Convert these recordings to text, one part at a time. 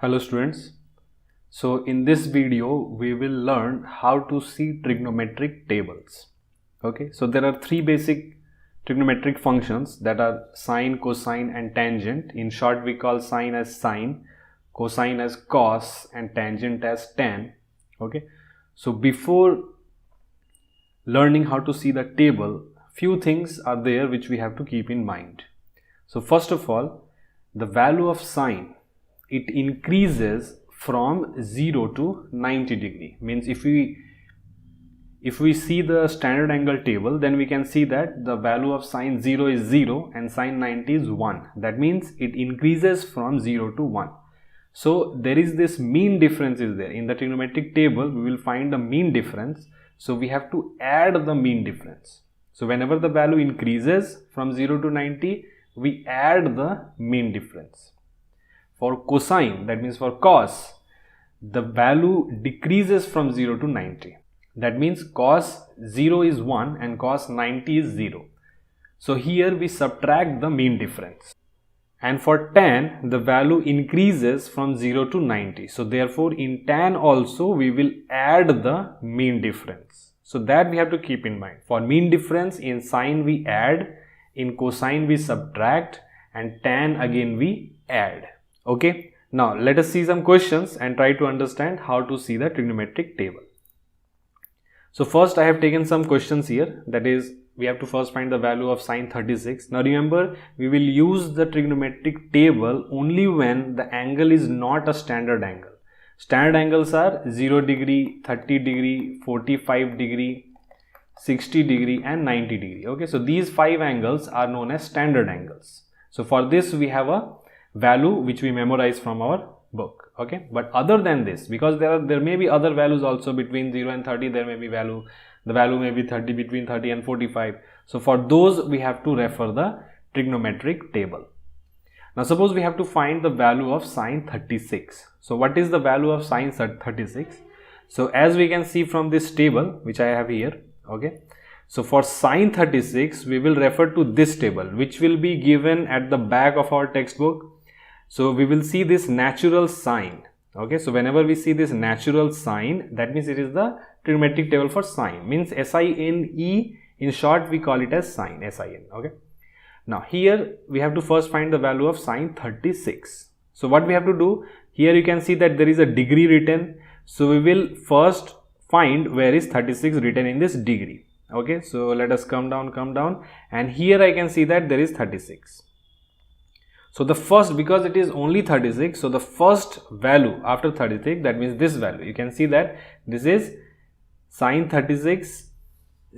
Hello students. So in this video we will learn how to see trigonometric tables. Okay, so there are three basic trigonometric functions that are sine, cosine and tangent. In short we call sine as sine, cosine as cos and tangent as tan. Okay, so before learning how to see the table, few things are there which we have to keep in mind. So first of all, the value of sine, it increases from 0 to 90 degree. Means if we see the standard angle table, then we can see that the value of sine 0 is 0 and sine 90 is 1. That means it increases from 0 to 1. So there is this mean difference is there. In the trigonometric table we will find the mean difference. So we have to add the mean difference. So whenever the value increases from 0 to 90, we add the mean difference. For cosine, that means for cos, the value decreases from 0 to 90. That means cos 0 is 1 and cos 90 is 0. So here we subtract the mean difference. And for tan, the value increases from 0 to 90. So therefore in tan also we will add the mean difference. So that we have to keep in mind. For mean difference, in sine we add, in cosine we subtract, and tan again we add. Okay, now let us see some questions and try to understand how to see the trigonometric table. So first I have taken some questions here, that is we have to first find the value of sine 36. Now remember, we will use the trigonometric table only when the angle is not a standard angle. Standard angles are 0 degree, 30 degree, 45 degree, 60 degree and 90 degree. Okay, so these 5 angles are known as standard angles. So for this we have a value which we memorize from our book. Okay, but other than this, because there may be other values also between 0 and 30, there may be the value may be 30 between 30 and 45. So for those we have to refer the trigonometric table. Now suppose we have to find the value of sine 36. So what is the value of sine 36? So as we can see from this table which I have here, okay, so for sine 36 we will refer to this table which will be given at the back of our textbook. So we will see this natural sine. Okay, so whenever we see this natural sine, that means it is the trigonometric table for sine, means SINE, in short we call it as sine, SIN. Okay, now here we have to first find the value of sine 36. So what we have to do, here you can see that there is a degree written. So we will first find where is 36 written in this degree. Okay, so let us come down, and here I can see that there is 36. So the first, because it is only 36, so the first value after 36, that means this value, you can see that this is sine 36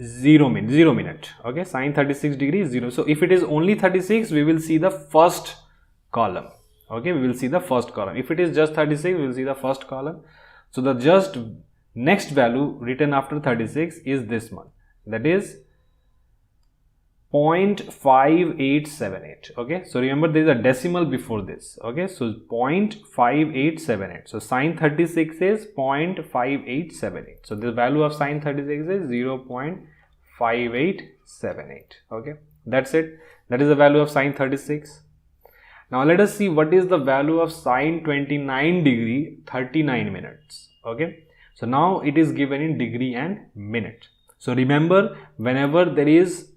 0 minute. Okay, sine 36 degree is 0. So if it is only 36, we will see the first column. Okay, we will see the first column. If it is just 36, we will see the first column. So the just next value written after 36 is this one, that is 0.5878. okay, so remember there is a decimal before this. Okay, so 0.5878. so sine 36 is 0.5878. so the value of sine 36 is 0.5878. okay, that's it. That is the value of sine 36. Now let us see what is the value of sine 29 degree 39 minutes. Okay, so now it is given in degree and minute. So remember, whenever there is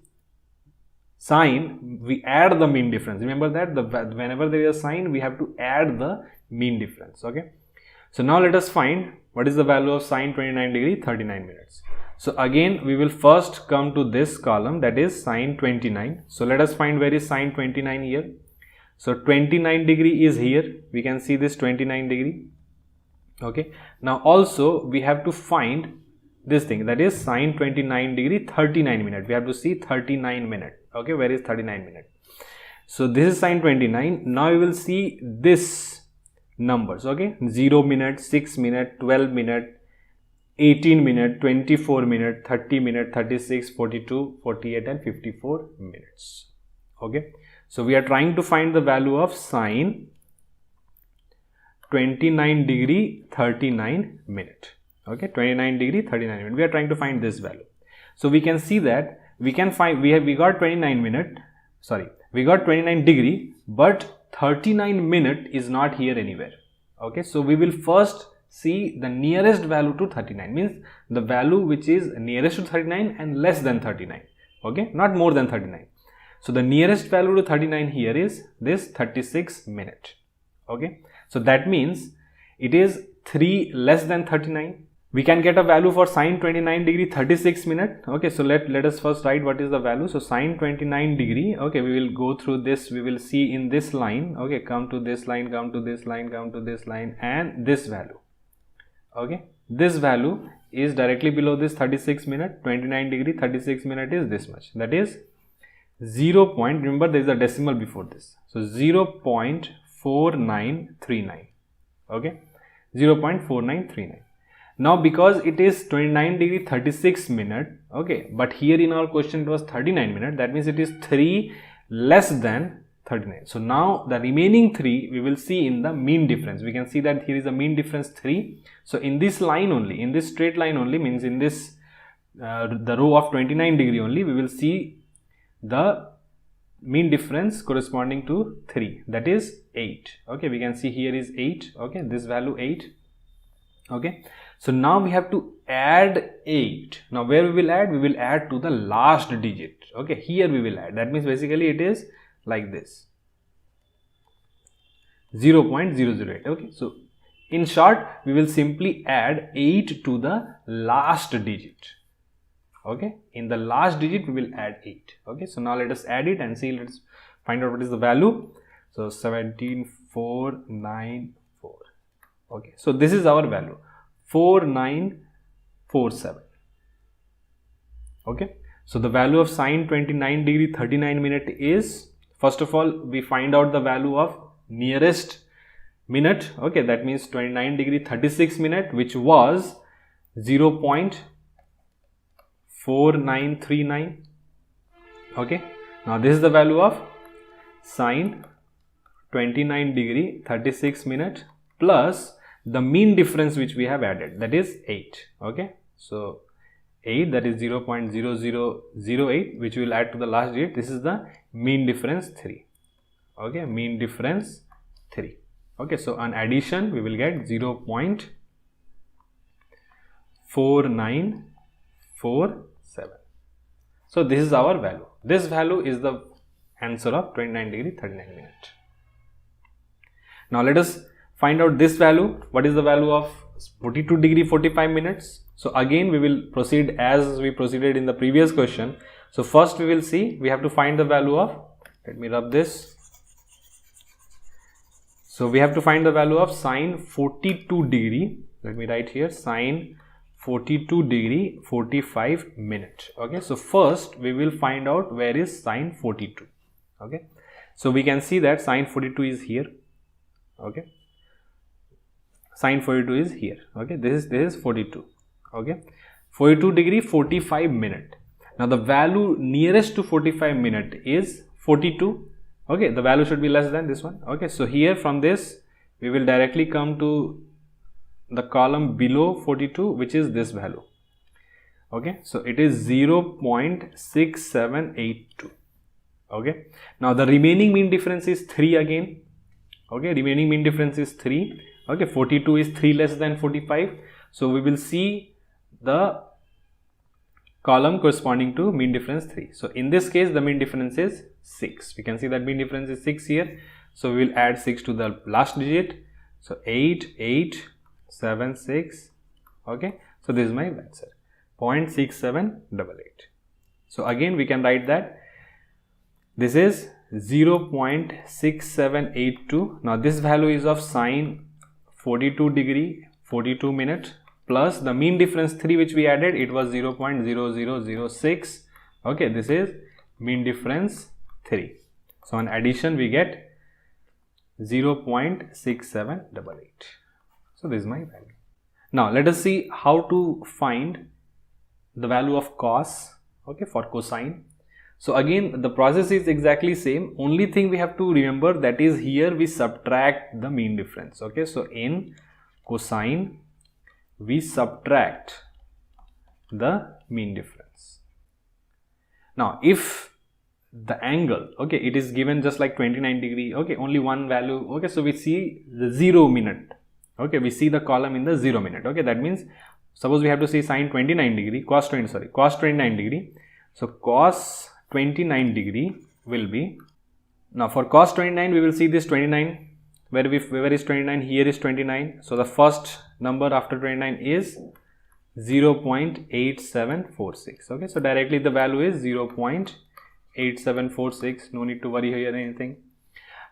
sine, we add the mean difference. Remember that whenever there is a sine, we have to add the mean difference. Okay, so now let us find what is the value of sine 29 degree 39 minutes. So again we will first come to this column, that is sine 29. So let us find where is sine 29 here. So 29 degree is here, we can see this 29 degree. Okay, now also we have to find this thing, that is sine 29 degree 39 minute. We have to see 39 minute. Okay, where is 39 minute? So this is sine 29. Now you will see this numbers. Okay, 0 minute, 6 minute, 12 minute, 18 minute, 24 minute, 30 minute, 36, 42, 48 and 54 minutes. Okay, so we are trying to find the value of sine 29 degree 39 minute. Okay, 29 degree 39 minute. We are trying to find this value. So we can see that we can find, we got 29 minute, sorry, we got 29 degree, but 39 minute is not here anywhere. Okay, so we will first see the nearest value to 39, means the value which is nearest to 39 and less than 39. Okay, not more than 39. So the nearest value to 39 here is this 36 minute. Okay, so that means it is 3 less than 39. We can get a value for sine 29 degree 36 minute. Okay, so let us first write what is the value. So sine 29 degree, okay, we will go through this, we will see in this line, okay, come to this line, come to this line, come to this line, and this value. Okay, this value is directly below this 36 minute. 29 degree 36 minute is this much, that is 0. Remember there is a decimal before this, so 0.4939. okay, 0.4939. Now because it is 29 degree 36 minute, okay, but here in our question it was 39 minute, that means it is 3 less than 39. So now the remaining 3 we will see in the mean difference. We can see that here is a mean difference 3. So in this line only, in this straight line only, means in this the row of 29 degree only, we will see the mean difference corresponding to 3, that is 8. Okay, we can see here is 8. Okay, this value 8. Okay, so now we have to add 8. Now where we will add? We will add to the last digit. Okay, here we will add. That means basically it is like this, 0.008. okay, so in short we will simply add 8 to the last digit. Okay, in the last digit we will add 8. Okay, so now let us add it and see, let's find out what is the value. So 17494. okay, so this is our value, 4947. okay, so the value of sine 29 degree 39 minute is, first of all we find out the value of nearest minute. Okay, that means 29 degree 36 minute, which was 0.4939. okay, now this is the value of sine 29 degree 36 minute plus the mean difference which we have added, that is 8. okay, so 8, that is 0.0008, which we will add to the last digit. This is the mean difference 3. okay, mean difference 3. okay, so on addition we will get 0.4947. so this is our value. This value is the answer of 29 degree 39 minute. Now let us find out this value. What is the value of 42 degree 45 minutes? So again we will proceed as we proceeded in the previous question. So first we will see, we have to find the value of, let me rub this. So we have to find the value of sine 42 degree, let me write here, sine 42 degree 45 minute. okay, so first we will find out where is sine 42. okay, so we can see that sine 42 is here. okay, sine 42 is here. okay, this is 42. okay, 42 degree 45 minute. Now the value nearest to 45 minute is 42. okay, the value should be less than this one. okay, so here from this we will directly come to the column below 42, which is this value. okay, so it is 0.6782. okay, now the remaining mean difference is 3 again. okay, remaining mean difference is 3. okay, 42 is 3 less than 45, so we will see the column corresponding to mean difference 3. so in this case the mean difference is 6. we can see that mean difference is 6 here, so we will add 6 to the last digit. so 8876. okay, so this is my answer, 0.6788. so again we can write that this is 0.6782. now this value is of sine 42 degree 42 minute plus the mean difference 3 which we added, it was 0.0006. okay, this is mean difference 3. so on addition we get 0.6788. so this is my value. Now let us see how to find the value of cos, okay, for cosine. So again the process is exactly same, only thing we have to remember, that is here we subtract the mean difference. okay, so in cosine we subtract the mean difference. Now if the angle, okay, it is given just like 29 degree, okay, only one value, okay, so we see the 0 minute, Okay, we see the column in the 0 minute. Okay, that means suppose we have to see sine 29 degree, cos 29 degree. So cos 29 degree will be, now for cos 29 we will see this 29, where is 29, here is 29. So the first number after 29 is 0.8746. okay, so directly the value is 0.8746. no need to worry here anything.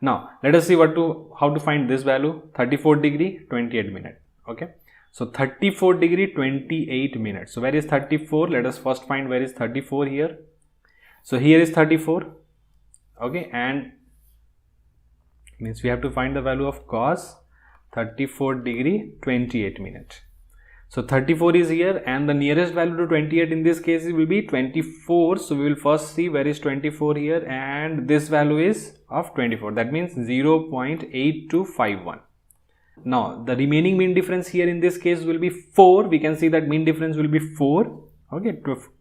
Now let us see how to find this value. 34 degree 28 minute. Okay, so 34 degree 28 minutes. So where is 34? Let us first find where is 34 here. So here is 34. Okay, and means we have to find the value of cos 34 degree 28 minute. So 34 is here, and the nearest value to 28 in this case will be 24. So we will first see where is 24 here, and this value is of 24. That means 0.8251. Now the remaining mean difference here in this case will be 4. We can see that mean difference will be 4. Okay,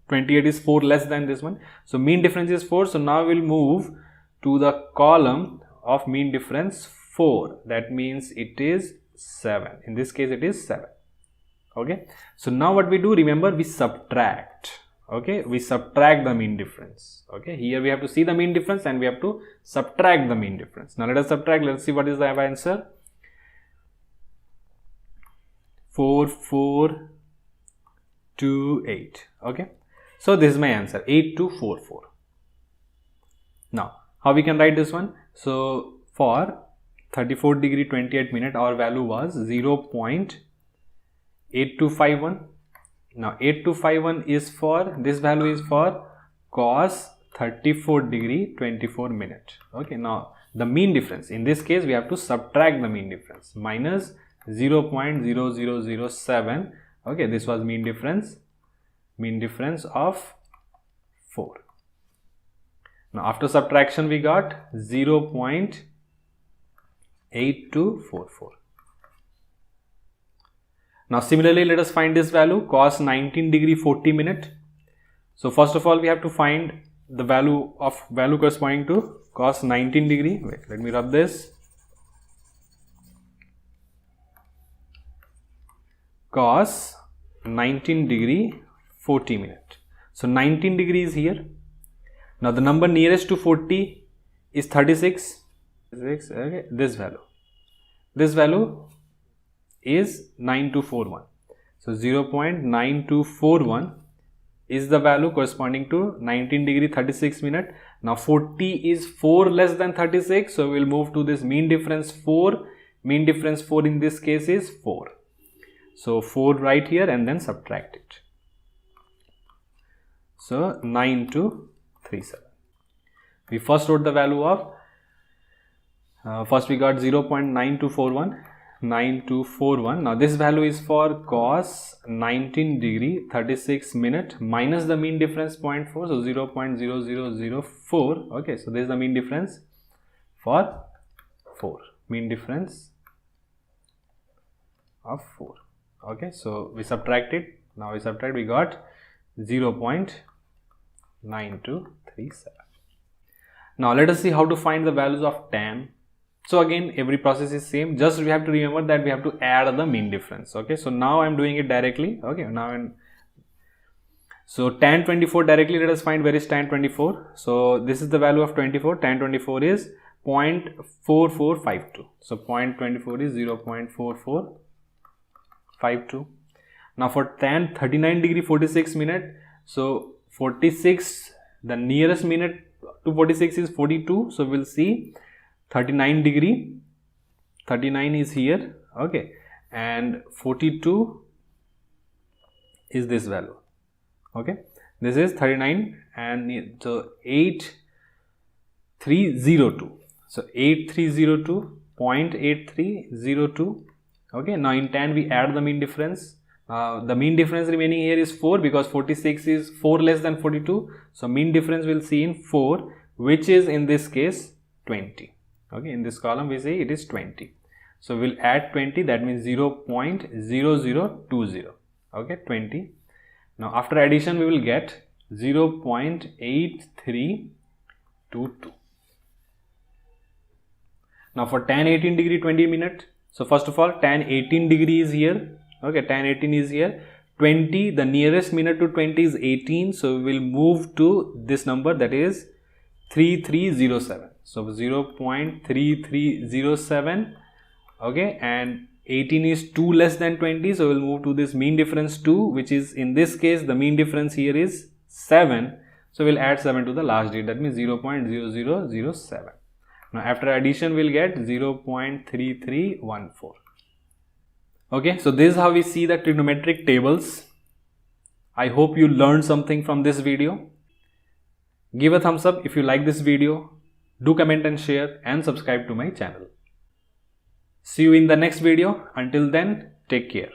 28 is 4 less than this one. So mean difference is 4. So now we'll move to the column of mean difference 4. That means it is 7. In this case it is 7. Okay, so now what we do, remember, we subtract. Okay, we subtract the mean difference. Okay, here we have to see the mean difference and we have to subtract the mean difference. Now let us subtract. Let's see what is the answer. 4428. Okay, so this is my answer, 8244. Now how we can write this one? So for 34 degree 28 minute our value was 0.8251. Now 8251 is for, this value is for cos 34 degree 24 minute. Okay, now the mean difference, in this case we have to subtract the mean difference, minus 0.0007. okay, this was mean difference of 4. Now after subtraction we got 0.8244. Now similarly let us find this value, cos 19 degree 40 minute. So first of all we have to find the value corresponding to cos 19 degree. Wait, let me rub this. Cos 19 degree 40 minute. So 19 degree is here. Now the number nearest to 40 is 36. Okay, this value is 9241. So 0.9241 is the value corresponding to 19 degree 36 minute. Now 40 is 4 less than 36, so we will move to this mean difference 4. Mean difference 4 in this case is 4. So 4 right here and then subtract it. So 9237. We first wrote the value of, first we got 0.9241. 9241. Now this value is for cos 19 degree 36 minute minus the mean difference 0.4, so 0.0004. okay, so this is the mean difference for 4, mean difference of 4. okay, so we subtracted. Now we subtract, we got 0.9237. Now let us see how to find the values of tan. So again every process is same, just we have to remember that we have to add the mean difference. Okay, so now I am doing it directly. Okay, now so tan 24 directly, let us find where is tan 24. So this is the value of 24. Tan 24 is 0.4452. So 0.24 is 0.4452. Now for tan 39 degree 46 minute, so 46, the nearest minute to 46 is 42. So we'll see 39 degree, 39 is here. Okay, and 42 is this value. Okay, this is 39 and so 8302. So 8302.8302. okay, now in tan we add the mean difference. The mean difference remaining here is 4 because 46 is 4 less than 42. So mean difference we'll see in 4, which is in this case 20. Okay, in this column we say it is 20. So we'll add 20, that means 0.0020. okay, 20. Now after addition we will get 0.8322. Now for tan 18 degree 20 minute, So first of all, tan 18 degree is here. Okay, tan 18 is here. 20, the nearest minute to 20 is 18. So we will move to this number, that is 3307. So 0.3307. Okay, and 18 is 2 less than 20. So we'll move to this mean difference 2, which is in this case the mean difference here is 7. So we'll add 7 to the last digit, that means 0.0007. Now after addition we'll get 0.3314. Okay, so this is how we see the trigonometric tables. I hope you learned something from this video. Give a thumbs up if you like this video. Do comment and share and subscribe to my channel. See you in the next video. Until then, take care.